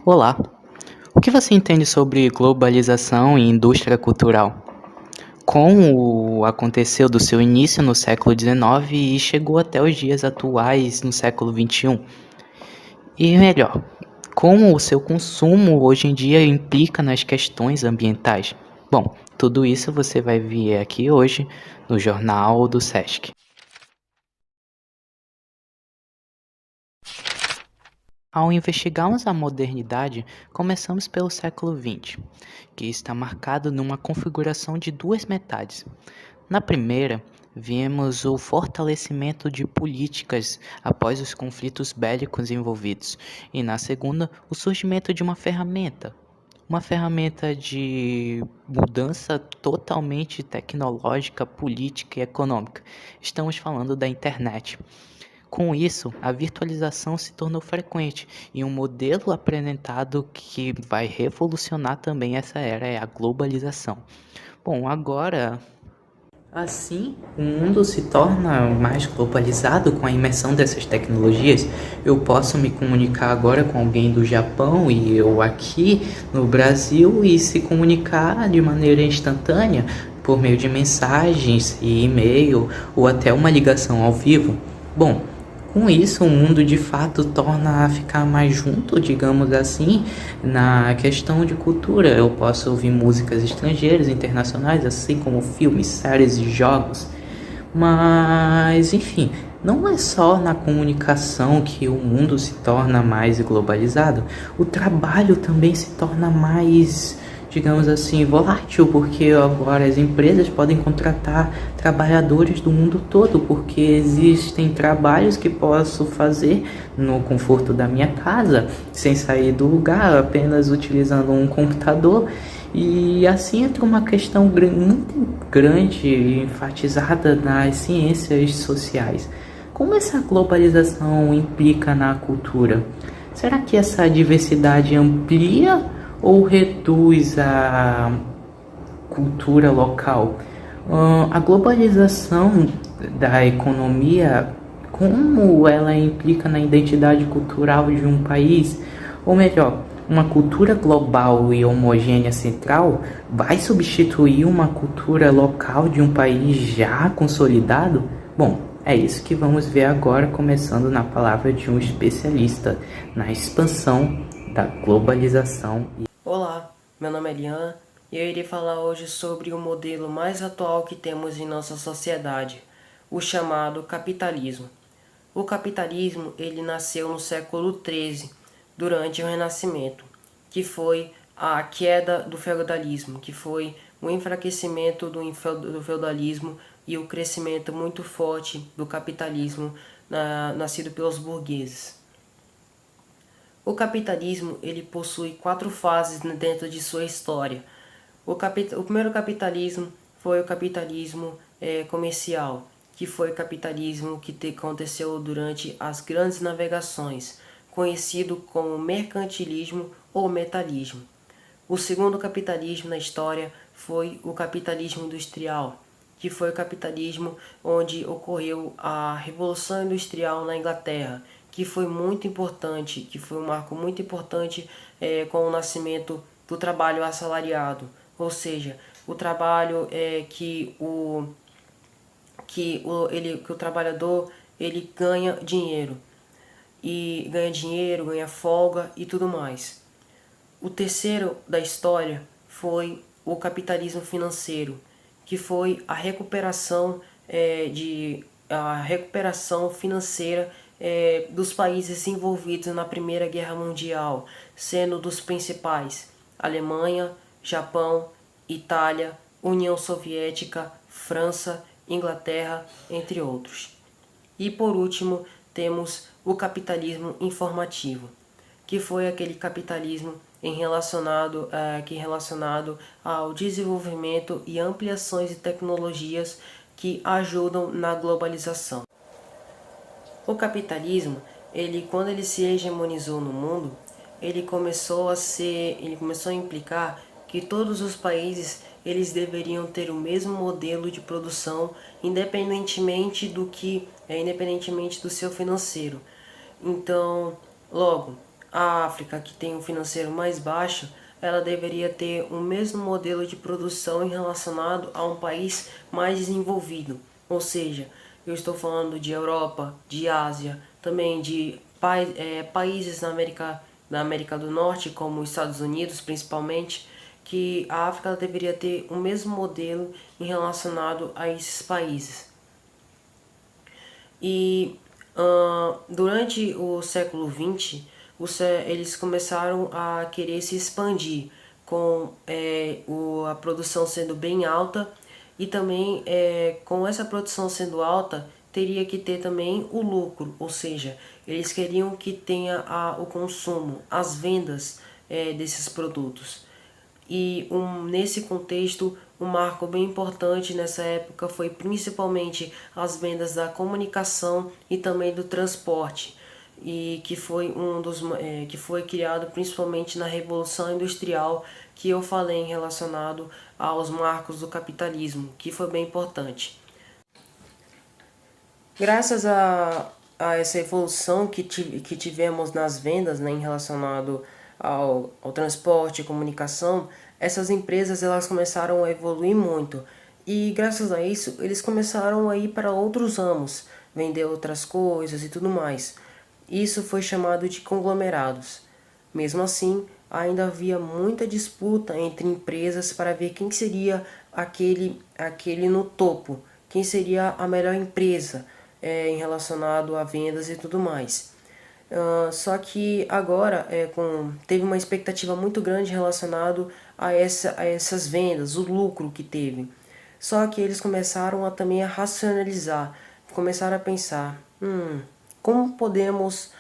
Olá, o que você entende sobre globalização e indústria cultural? Como aconteceu do seu início no século XIX e chegou até os dias atuais no século XXI? E melhor, como o seu consumo hoje em dia implica nas questões ambientais? Bom, tudo isso você vai ver aqui hoje no Jornal do Sesc. Ao investigarmos a modernidade, começamos pelo século XX, que está marcado numa configuração de duas metades. Na primeira, vemos o fortalecimento de políticas após os conflitos bélicos envolvidos, e na segunda, o surgimento de uma ferramenta de mudança totalmente tecnológica, política e econômica. Estamos falando da internet. Com isso, a virtualização se tornou frequente e um modelo apresentado que vai revolucionar também essa era é a globalização. Bom, agora assim, o mundo se torna mais globalizado com a imersão dessas tecnologias. Eu posso me comunicar agora com alguém do Japão e eu aqui no Brasil e se comunicar de maneira instantânea por meio de mensagens e e-mail ou até uma ligação ao vivo. Bom, com isso, o mundo de fato torna a ficar mais junto, digamos assim, na questão de cultura. Eu posso ouvir músicas estrangeiras, internacionais, assim como filmes, séries e jogos. Mas, enfim, não é só na comunicação que o mundo se torna mais globalizado. O trabalho também se torna mais, digamos assim, volátil, porque agora as empresas podem contratar trabalhadores do mundo todo, porque existem trabalhos que posso fazer no conforto da minha casa, sem sair do lugar, apenas utilizando um computador. E assim entra uma questão muito grande e enfatizada nas ciências sociais. Como essa globalização implica na cultura? Será que essa diversidade amplia ou reduz a cultura local? A globalização da economia, como ela implica na identidade cultural de um país? Ou melhor, uma cultura global e homogênea central vai substituir uma cultura local de um país já consolidado? Bom, é isso que vamos ver agora, começando na palavra de um especialista na expansão da globalização. Olá, meu nome é Lian e eu irei falar hoje sobre o modelo mais atual que temos em nossa sociedade, o chamado capitalismo. O capitalismo ele nasceu no século XIII, durante o Renascimento, que foi a queda do feudalismo, que foi o enfraquecimento do feudalismo e o crescimento muito forte do capitalismo nascido pelos burgueses. O capitalismo ele possui 4 fases dentro de sua história. O primeiro capitalismo foi o capitalismo comercial, que foi o capitalismo que aconteceu durante as grandes navegações, conhecido como mercantilismo ou metalismo. O segundo capitalismo na história foi o capitalismo industrial, que foi o capitalismo onde ocorreu a Revolução Industrial na Inglaterra, que foi muito importante, que foi um marco muito importante com o nascimento do trabalho assalariado, ou seja, o trabalho que o trabalhador ele ganha dinheiro ganha folga e tudo mais. O terceiro da história foi o capitalismo financeiro, que foi a recuperação financeira dos países envolvidos na Primeira Guerra Mundial, sendo dos principais Alemanha, Japão, Itália, União Soviética, França, Inglaterra, entre outros. E por último, temos o capitalismo informativo, que foi aquele capitalismo relacionado ao desenvolvimento e ampliações de tecnologias que ajudam na globalização. O capitalismo, quando ele se hegemonizou no mundo, ele começou a implicar que todos os países eles deveriam ter o mesmo modelo de produção, independentemente do seu financeiro. Então, logo, a África, que tem um financeiro mais baixo, ela deveria ter o mesmo modelo de produção em relacionado a um país mais desenvolvido. Ou seja, eu estou falando de Europa, de Ásia, também de países da América do Norte, como os Estados Unidos principalmente, que a África deveria ter o mesmo modelo em relacionado a esses países. E durante o século XX, eles começaram a querer se expandir, com a produção sendo bem alta, e também com essa produção sendo alta, teria que ter também o lucro, ou seja, eles queriam que tenha o consumo, as vendas desses produtos. E nesse contexto, um marco bem importante nessa época foi principalmente as vendas da comunicação e também do transporte, e que foi que foi criado principalmente na Revolução Industrial, que eu falei relacionado aos marcos do capitalismo, que foi bem importante. Graças a essa evolução que tivemos nas vendas, né, em relacionado ao transporte e comunicação, essas empresas elas começaram a evoluir muito. E graças a isso, eles começaram a ir para outros ramos, vender outras coisas e tudo mais. Isso foi chamado de conglomerados. Mesmo assim, ainda havia muita disputa entre empresas para ver quem seria aquele no topo, quem seria a melhor empresa em relacionado a vendas e tudo mais. Só que agora teve uma expectativa muito grande relacionado a essas vendas, o lucro que teve. Só que eles começaram também a racionalizar, começaram a pensar, como podemos,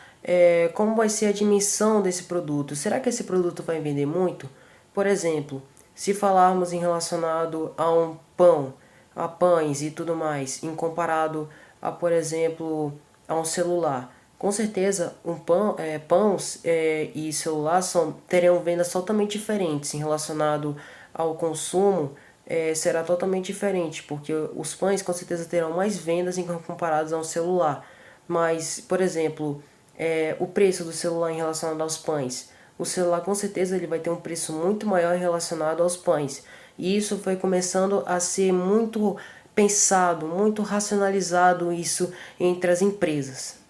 como vai ser a dimensão desse produto? Será que esse produto vai vender muito? Por exemplo, se falarmos em relacionado a um pão, a pães e tudo mais, em comparado a, por exemplo, a um celular. Com certeza, pães e celular terão vendas totalmente diferentes em relacionado ao consumo. Será totalmente diferente, porque os pães com certeza terão mais vendas em comparados a um celular. Mas, por exemplo, o preço do celular em relação aos pães. O celular com certeza ele vai ter um preço muito maior em relacionado aos pães. E isso foi começando a ser muito pensado, muito racionalizado isso entre as empresas.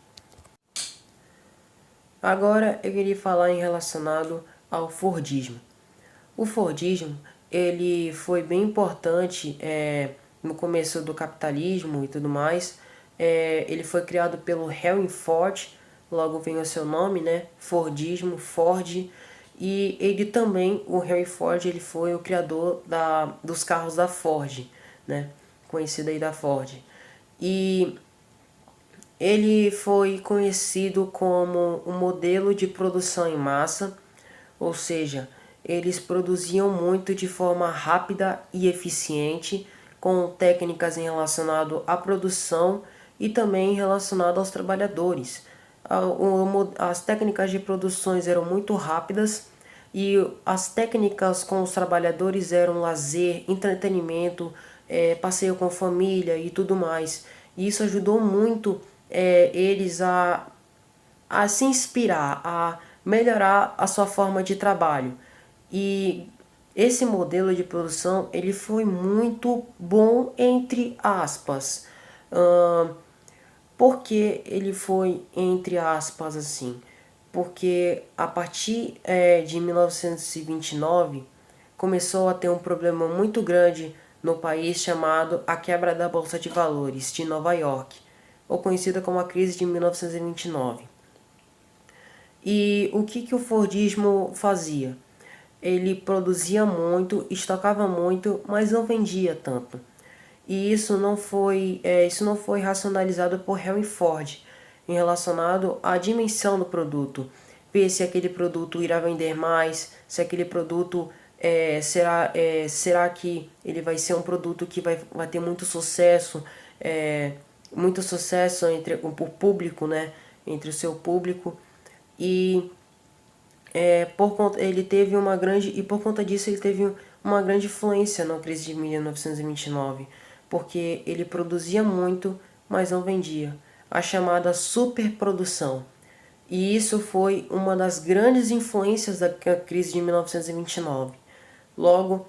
Agora eu queria falar em relacionado ao Fordismo. O Fordismo ele foi bem importante no começo do capitalismo e tudo mais. Ele foi criado pelo Henry Ford, logo vem o seu nome, né? Fordismo, Ford. E ele também, o Henry Ford, ele foi o criador dos carros da Ford, né? Conhecido aí da Ford. E ele foi conhecido como um modelo de produção em massa, ou seja, eles produziam muito de forma rápida e eficiente, com técnicas em relacionado à produção e também relacionado aos trabalhadores. As técnicas de produções eram muito rápidas e as técnicas com os trabalhadores eram lazer, entretenimento, passeio com família e tudo mais. E isso ajudou muito eles a se inspirar, a melhorar a sua forma de trabalho. E esse modelo de produção ele foi muito bom, entre aspas. Por que ele foi entre aspas assim? Porque a partir de 1929 começou a ter um problema muito grande no país chamado a quebra da Bolsa de Valores de Nova York, ou conhecida como a crise de 1929. E o que o Fordismo fazia? Ele produzia muito, estocava muito, mas não vendia tanto. E isso não foi racionalizado por Henry Ford em relacionado à dimensão do produto. Ver se aquele produto irá vender mais, se aquele produto será que ele vai ser um produto que vai ter muito sucesso entre o público, né? Entre o seu público. E ele teve uma grande, e por conta disso ele teve uma grande influência na crise de 1929, porque ele produzia muito, mas não vendia, a chamada superprodução. E isso foi uma das grandes influências da crise de 1929. Logo,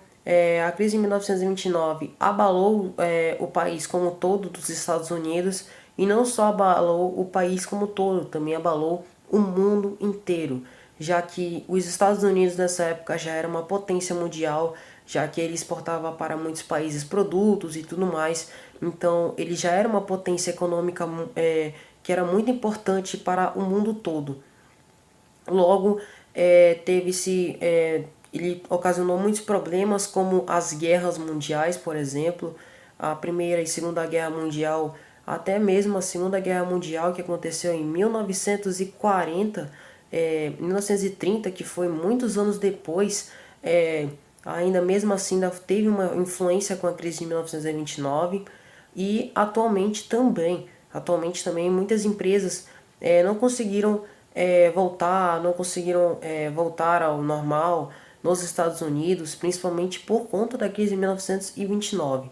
a crise de 1929 abalou o país como um todo dos Estados Unidos, e não só abalou o país como um todo, também abalou o mundo inteiro, já que os Estados Unidos nessa época já era uma potência mundial, já que ele exportava para muitos países produtos e tudo mais. Então ele já era uma potência econômica que era muito importante para o mundo todo. Logo, ele ocasionou muitos problemas, como as guerras mundiais, por exemplo, a Primeira e Segunda Guerra Mundial, até mesmo a Segunda Guerra Mundial, que aconteceu em 1940, 1930, que foi muitos anos depois. Ainda mesmo assim ainda teve uma influência com a crise de 1929, e atualmente também muitas empresas não conseguiram voltar ao normal nos Estados Unidos, principalmente por conta da crise de 1929.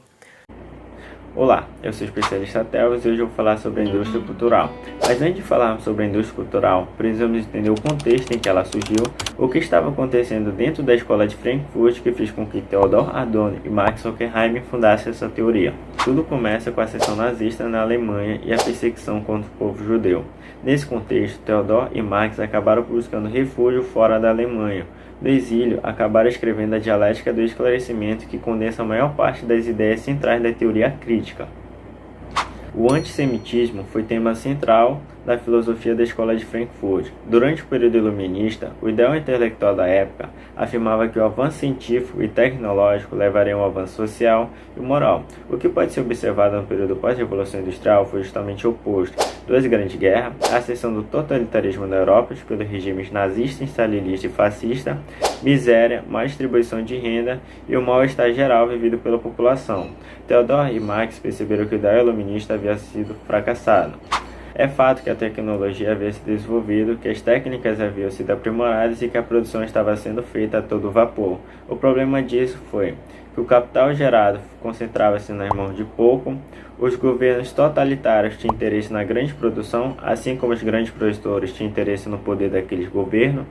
Olá, eu sou o especialista Teles e hoje eu vou falar sobre a indústria cultural. Mas antes de falarmos sobre a indústria cultural, precisamos entender o contexto em que ela surgiu, o que estava acontecendo dentro da escola de Frankfurt que fez com que Theodor Adorno e Max Horkheim fundassem essa teoria. Tudo começa com a ascensão nazista na Alemanha e a perseguição contra o povo judeu. Nesse contexto, Theodor e Max acabaram buscando refúgio fora da Alemanha. No exílio, acabaram escrevendo a Dialética do Esclarecimento, que condensa a maior parte das ideias centrais da teoria crítica. O antissemitismo foi tema central da filosofia da escola de Frankfurt. Durante o período iluminista, o ideal intelectual da época afirmava que o avanço científico e tecnológico levaria a um avanço social e moral. O que pode ser observado no período pós-revolução industrial foi justamente o oposto. Duas grandes guerras, a ascensão do totalitarismo na Europa pelos regimes nazista, stalinista e fascista, miséria, má distribuição de renda e o mal-estar geral vivido pela população. Theodor e Marx perceberam que o ideal iluminista havia sido fracassado. É fato que a tecnologia havia se desenvolvido, que as técnicas haviam sido aprimoradas e que a produção estava sendo feita a todo vapor. O problema disso foi que o capital gerado concentrava-se nas mãos de pouco, os governos totalitários tinham interesse na grande produção, assim como os grandes produtores tinham interesse no poder daqueles governos.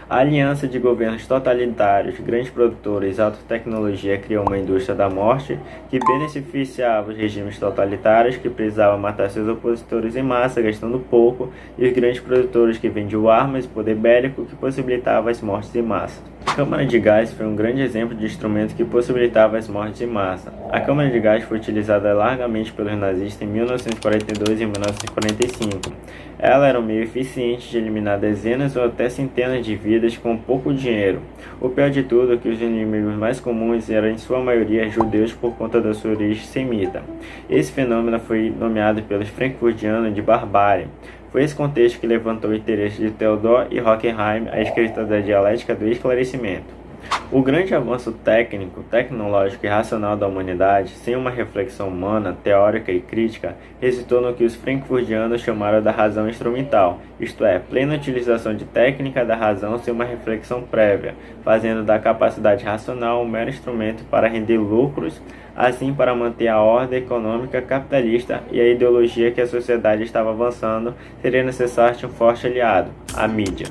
A aliança de governos totalitários, grandes produtores e alta tecnologia criou uma indústria da morte que beneficiava os regimes totalitários, que precisavam matar seus opositores em massa, gastando pouco, e os grandes produtores que vendiam armas e poder bélico, que possibilitava as mortes em massa. A câmara de gás foi um grande exemplo de instrumento que possibilitava as mortes em massa. A câmara de gás foi utilizada largamente pelos nazistas em 1942 e 1945. Ela era um meio eficiente de eliminar dezenas ou até centenas de vidas com pouco dinheiro. O pior de tudo é que os inimigos mais comuns eram em sua maioria judeus por conta da sua origem semita. Esse fenômeno foi nomeado pelos frankfurtianos de barbárie. Foi esse contexto que levantou o interesse de Theodor e Horkheim à escrita da Dialética do Esclarecimento. O grande avanço técnico, tecnológico e racional da humanidade, sem uma reflexão humana, teórica e crítica, resultou no que os frankfurtianos chamaram da razão instrumental, isto é, plena utilização de técnica da razão sem uma reflexão prévia, fazendo da capacidade racional um mero instrumento para render lucros, assim para manter a ordem econômica capitalista e a ideologia que a sociedade estava avançando, seria necessário um forte aliado, a mídia.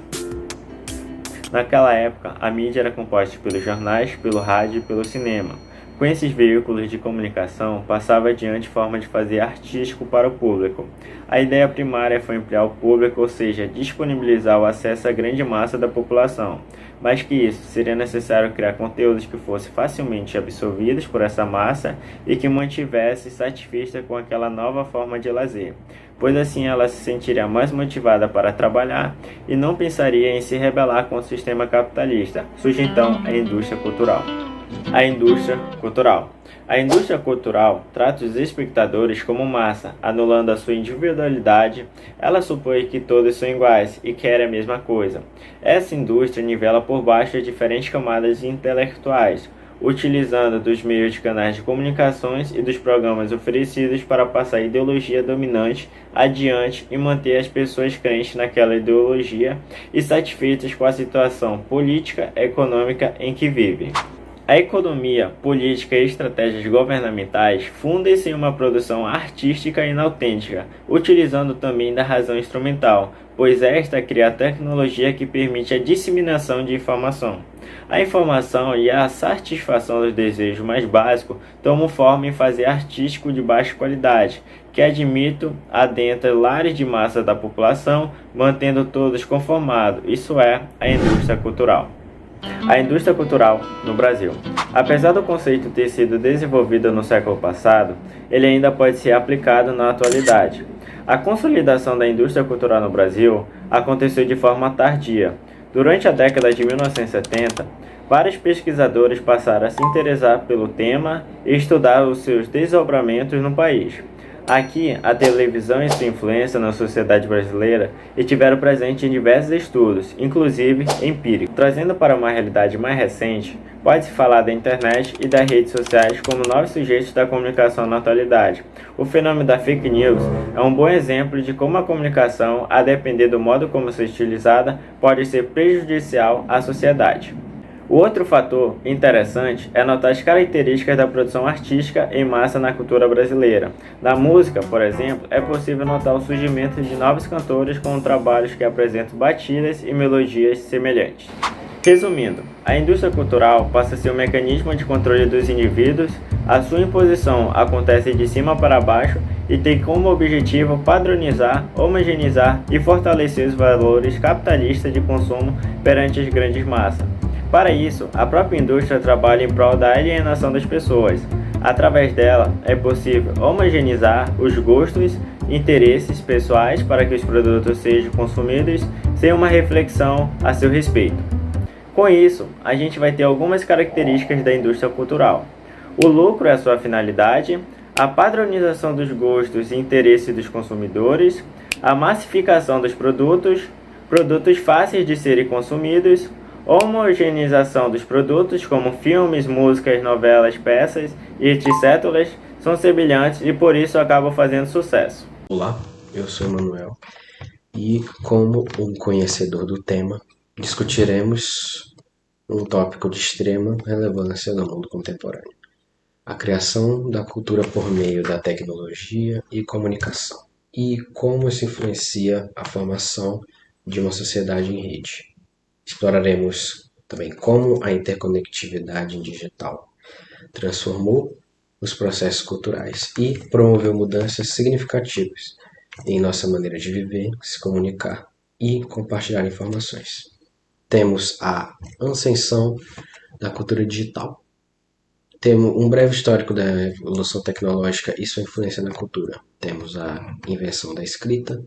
Naquela época, a mídia era composta pelos jornais, pelo rádio e pelo cinema. Com esses veículos de comunicação, passava adiante forma de fazer artístico para o público. A ideia primária foi ampliar o público, ou seja, disponibilizar o acesso à grande massa da população. Mais que isso, seria necessário criar conteúdos que fossem facilmente absorvidos por essa massa e que mantivesse satisfeita com aquela nova forma de lazer, pois assim ela se sentiria mais motivada para trabalhar e não pensaria em se rebelar contra o sistema capitalista. Surge então a indústria cultural. A indústria cultural. A indústria cultural trata os espectadores como massa, anulando a sua individualidade. Ela supõe que todos são iguais e querem a mesma coisa. Essa indústria nivela por baixo as diferentes camadas intelectuais, utilizando dos meios de canais de comunicações e dos programas oferecidos para passar a ideologia dominante adiante e manter as pessoas crentes naquela ideologia e satisfeitas com a situação política e econômica em que vivem. A economia, política e estratégias governamentais fundem-se em uma produção artística inautêntica, utilizando também da razão instrumental, pois esta cria a tecnologia que permite a disseminação de informação. A informação e a satisfação dos desejos mais básicos tomam forma em fazer artístico de baixa qualidade, que admito adentra lares de massa da população, mantendo todos conformados, isso é, a indústria cultural. A indústria cultural no Brasil. Apesar do conceito ter sido desenvolvido no século passado, ele ainda pode ser aplicado na atualidade. A consolidação da indústria cultural no Brasil aconteceu de forma tardia. Durante a década de 1970, vários pesquisadores passaram a se interessar pelo tema e estudar os seus desdobramentos no país. Aqui, a televisão e sua influência na sociedade brasileira estiveram presentes em diversos estudos, inclusive empíricos. Trazendo para uma realidade mais recente, pode-se falar da internet e das redes sociais como novos sujeitos da comunicação na atualidade. O fenômeno da fake news é um bom exemplo de como a comunicação, a depender do modo como seja utilizada, pode ser prejudicial à sociedade. O outro fator interessante é notar as características da produção artística em massa na cultura brasileira. Na música, por exemplo, é possível notar o surgimento de novos cantores com trabalhos que apresentam batidas e melodias semelhantes. Resumindo, a indústria cultural passa a ser um mecanismo de controle dos indivíduos, a sua imposição acontece de cima para baixo e tem como objetivo padronizar, homogeneizar e fortalecer os valores capitalistas de consumo perante as grandes massas. Para isso, a própria indústria trabalha em prol da alienação das pessoas. Através dela, é possível homogeneizar os gostos e interesses pessoais para que os produtos sejam consumidos sem uma reflexão a seu respeito. Com isso, a gente vai ter algumas características da indústria cultural. O lucro é a sua finalidade, a padronização dos gostos e interesses dos consumidores, a massificação dos produtos fáceis de serem consumidos, homogeneização dos produtos como filmes, músicas, novelas, peças e etc. são semelhantes e por isso acabam fazendo sucesso. Olá, eu sou Manuel e, como um conhecedor do tema, discutiremos um tópico de extrema relevância no mundo contemporâneo: a criação da cultura por meio da tecnologia e comunicação, e como isso influencia a formação de uma sociedade em rede. Exploraremos também como a interconectividade digital transformou os processos culturais e promoveu mudanças significativas em nossa maneira de viver, se comunicar e compartilhar informações. Temos a ascensão da cultura digital. Temos um breve histórico da evolução tecnológica e sua influência na cultura. Temos a invenção da escrita,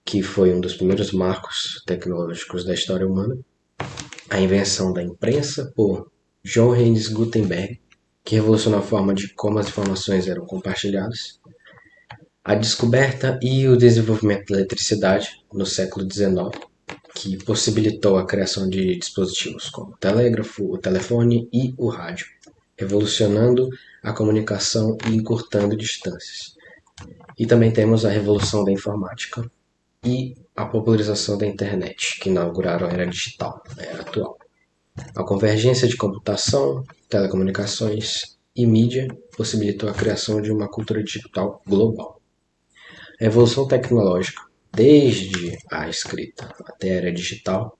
que foi um dos primeiros marcos tecnológicos da história humana. A invenção da imprensa por Johannes Gutenberg, que revolucionou a forma de como as informações eram compartilhadas. A descoberta e o desenvolvimento da eletricidade no século XIX, que possibilitou a criação de dispositivos como o telégrafo, o telefone e o rádio, revolucionando a comunicação e encurtando distâncias. E também temos a revolução da informática e a popularização da internet, que inauguraram a era digital, a era atual. A convergência de computação, telecomunicações e mídia possibilitou a criação de uma cultura digital global. A evolução tecnológica, desde a escrita até a era digital,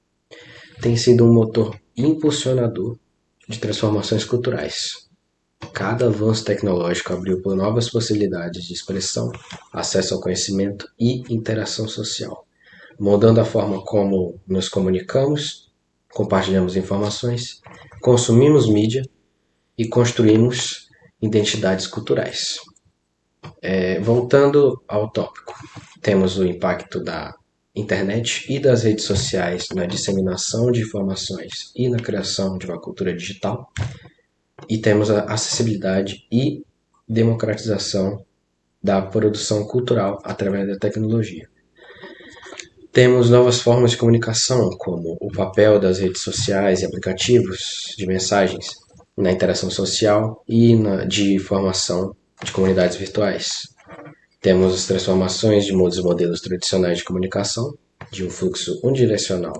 tem sido um motor impulsionador de transformações culturais. Cada avanço tecnológico abriu por novas possibilidades de expressão, acesso ao conhecimento e interação social, moldando a forma como nos comunicamos, compartilhamos informações, consumimos mídia e construímos identidades culturais. Voltando ao tópico, temos o impacto da internet e das redes sociais na disseminação de informações e na criação de uma cultura digital. E temos a acessibilidade e democratização da produção cultural através da tecnologia. Temos novas formas de comunicação, como o papel das redes sociais e aplicativos de mensagens na interação social e de formação de comunidades virtuais. Temos as transformações de modelos tradicionais de comunicação, de um fluxo unidirecional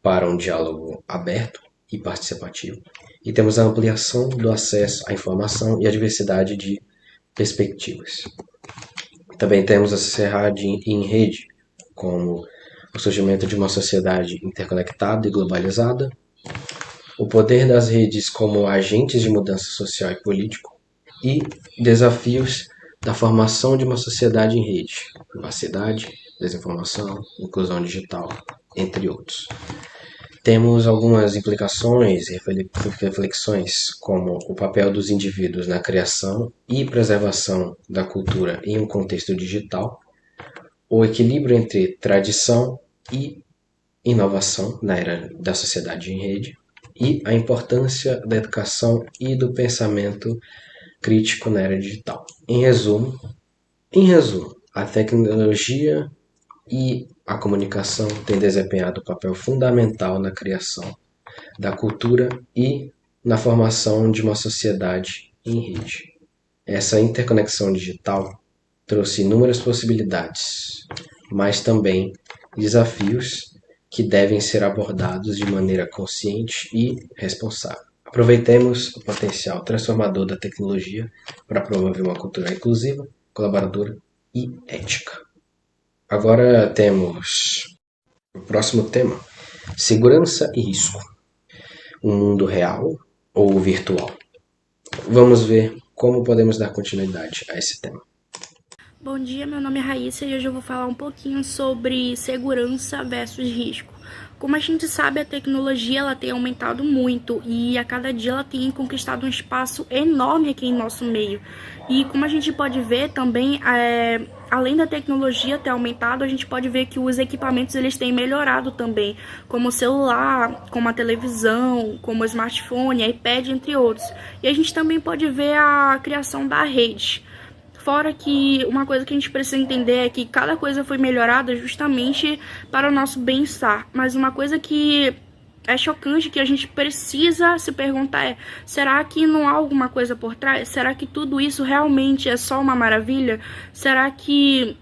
para um diálogo aberto, e participativo. E temos a ampliação do acesso à informação e a diversidade de perspectivas. Também temos a sociedade em rede, como o surgimento de uma sociedade interconectada e globalizada, o poder das redes como agentes de mudança social e político, e desafios da formação de uma sociedade em rede, privacidade, desinformação, inclusão digital, entre outros. Temos algumas implicações e reflexões, como o papel dos indivíduos na criação e preservação da cultura em um contexto digital, o equilíbrio entre tradição e inovação na era da sociedade em rede, e a importância da educação e do pensamento crítico na era digital. Em resumo, a tecnologia e a comunicação têm desempenhado um papel fundamental na criação da cultura e na formação de uma sociedade em rede. Essa interconexão digital trouxe inúmeras possibilidades, mas também desafios que devem ser abordados de maneira consciente e responsável. Aproveitemos o potencial transformador da tecnologia para promover uma cultura inclusiva, colaboradora e ética. Agora temos o próximo tema: segurança e risco. Um mundo real ou virtual? Vamos ver como podemos dar continuidade a esse tema. Bom dia, meu nome é Raíssa e hoje eu vou falar um pouquinho sobre segurança versus risco. Como a gente sabe, a tecnologia ela tem aumentado muito e a cada dia ela tem conquistado um espaço enorme aqui em nosso meio. E como a gente pode ver também, além da tecnologia ter aumentado, a gente pode ver que os equipamentos eles têm melhorado também, como o celular, como a televisão, como o smartphone, iPad, entre outros. E a gente também pode ver a criação da rede. Fora que uma coisa que a gente precisa entender é que cada coisa foi melhorada justamente para o nosso bem-estar. Mas uma coisa que é chocante, que a gente precisa se perguntar é: será que não há alguma coisa por trás? Será que tudo isso realmente é só uma maravilha? Será que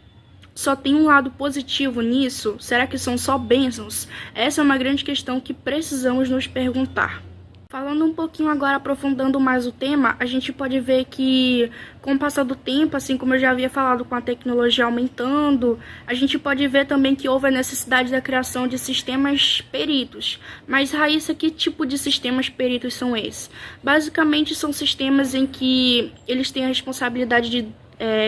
só tem um lado positivo nisso? Será que são só bênçãos? Essa é uma grande questão que precisamos nos perguntar. Falando um pouquinho agora, aprofundando mais o tema, a gente pode ver que com o passar do tempo, assim como eu já havia falado, com a tecnologia aumentando, a gente pode ver também que houve a necessidade da criação de sistemas peritos. Mas, Raíssa, que tipo de sistemas peritos são esses? Basicamente, são sistemas em que eles têm a responsabilidade de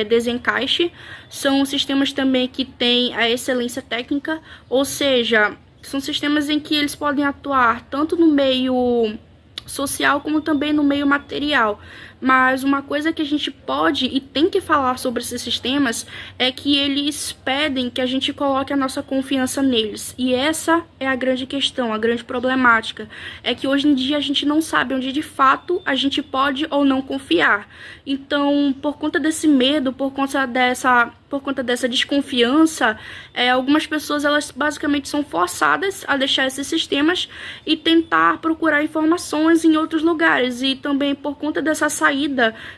desencaixe, são sistemas também que têm a excelência técnica, ou seja, são sistemas em que eles podem atuar tanto no meio social como também no meio material. Mas uma coisa que a gente pode e tem que falar sobre esses sistemas é que eles pedem que a gente coloque a nossa confiança neles. E essa é a grande questão, a grande problemática. É que hoje em dia a gente não sabe onde de fato a gente pode ou não confiar. Então, por conta desse medo, por conta dessa desconfiança, algumas pessoas elas basicamente são forçadas a deixar esses sistemas e tentar procurar informações em outros lugares. E também por conta dessa saída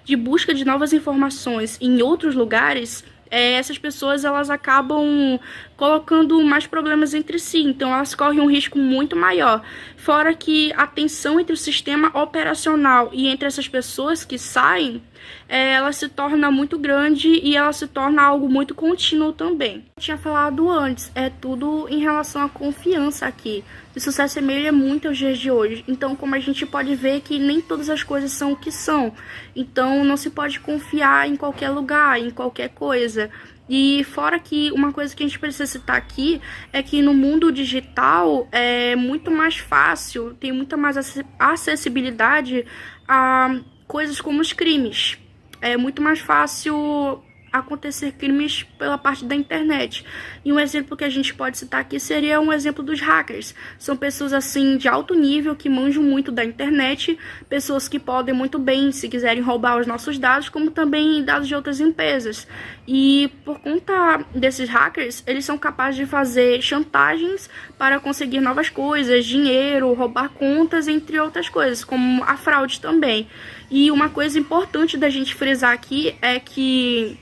de busca de novas informações em outros lugares, essas pessoas elas acabam colocando mais problemas entre si, então elas correm um risco muito maior. Fora que a tensão entre o sistema operacional e entre essas pessoas que saem, ela se torna muito grande e ela se torna algo muito contínuo também. Eu tinha falado antes, é tudo em relação à confiança aqui. Isso se assemelha muito aos dias de hoje. Então, como a gente pode ver que nem todas as coisas são o que são. Então, não se pode confiar em qualquer lugar, em qualquer coisa. E fora que uma coisa que a gente precisa citar aqui é que no mundo digital é muito mais fácil, tem muita mais acessibilidade a coisas como os crimes. É muito mais fácil acontecer crimes pela parte da internet. E um exemplo que a gente pode citar aqui seria um exemplo dos hackers. São pessoas assim de alto nível que manjam muito da internet, pessoas que podem muito bem, se quiserem, roubar os nossos dados, como também dados de outras empresas. E por conta desses hackers, eles são capazes de fazer chantagens para conseguir novas coisas, dinheiro, roubar contas, entre outras coisas, como a fraude também. E uma coisa importante da gente frisar aqui é que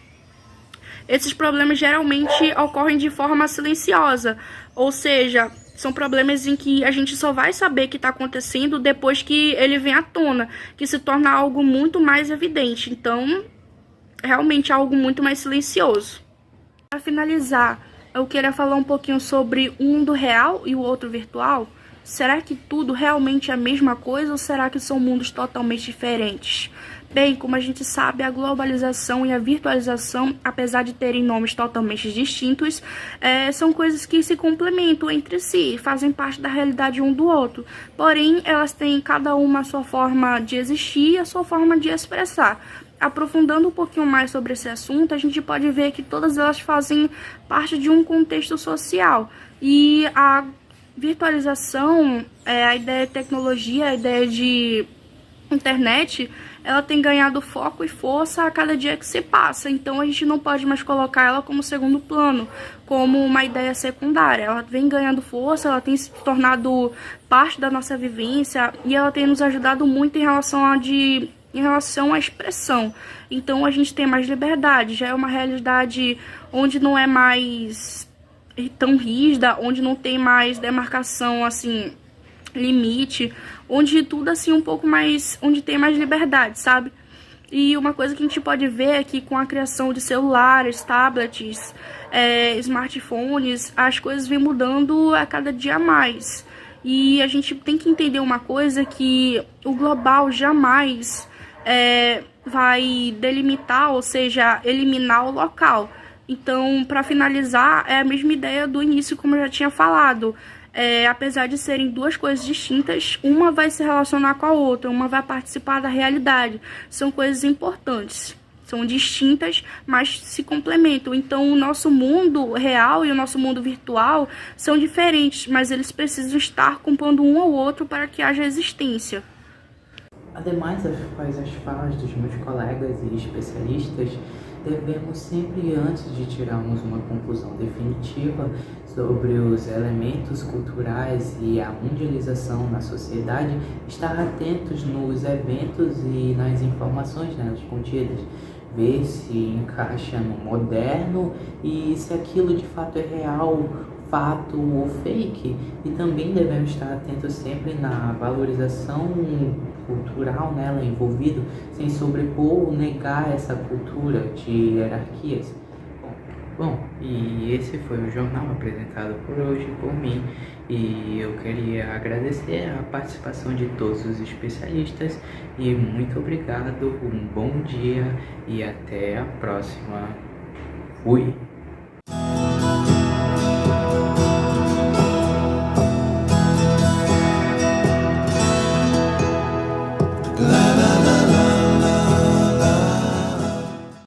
esses problemas geralmente ocorrem de forma silenciosa, ou seja, São problemas em que a gente só vai saber que está acontecendo depois que ele vem à tona, que se torna algo muito mais evidente. Então, realmente é algo muito mais silencioso. Para finalizar, eu queria falar um pouquinho sobre o mundo real e o outro virtual. Será que tudo realmente é a mesma coisa ou será que são mundos totalmente diferentes? Bem, como a gente sabe, a globalização e a virtualização, apesar de terem nomes totalmente distintos, são coisas que se complementam entre si, fazem parte da realidade um do outro. Porém, elas têm cada uma a sua forma de existir e a sua forma de expressar. Aprofundando um pouquinho mais sobre esse assunto, a gente pode ver que todas elas fazem parte de um contexto social. E a virtualização, a ideia de tecnologia, a ideia de internet, ela tem ganhado foco e força a cada dia que se passa. Então a gente não pode mais colocar ela como segundo plano, como uma ideia secundária. Ela vem ganhando força, ela tem se tornado parte da nossa vivência e ela tem nos ajudado muito em relação à expressão. Então a gente tem mais liberdade, já é uma realidade onde não é mais tão rígida, onde não tem mais demarcação, assim, limite, onde tudo, assim, um pouco mais, onde tem mais liberdade, sabe? E uma coisa que a gente pode ver é que com a criação de celulares, tablets, smartphones, as coisas vêm mudando a cada dia mais. E a gente tem que entender uma coisa, que o global jamais vai delimitar, ou seja, eliminar o local. Então, para finalizar, é a mesma ideia do início, como eu já tinha falado. Apesar de serem duas coisas distintas, uma vai se relacionar com a outra, uma vai participar da realidade. São coisas importantes, são distintas, mas se complementam. Então, o nosso mundo real e o nosso mundo virtual são diferentes, mas eles precisam estar compondo um ao outro para que haja existência. Ademais, após as falas dos meus colegas e especialistas, devemos sempre, antes de tirarmos uma conclusão definitiva sobre os elementos culturais e a mundialização na sociedade, estar atentos nos eventos e nas informações nelas contidas, ver se encaixa no moderno e se aquilo de fato é real, fato ou fake. E também devemos estar atentos sempre na valorização cultural nela envolvido, sem sobrepor ou negar essa cultura de hierarquias. Bom, e esse foi o jornal apresentado por hoje por mim, e eu queria agradecer a participação de todos os especialistas e muito obrigado, um bom dia e até a próxima. Fui!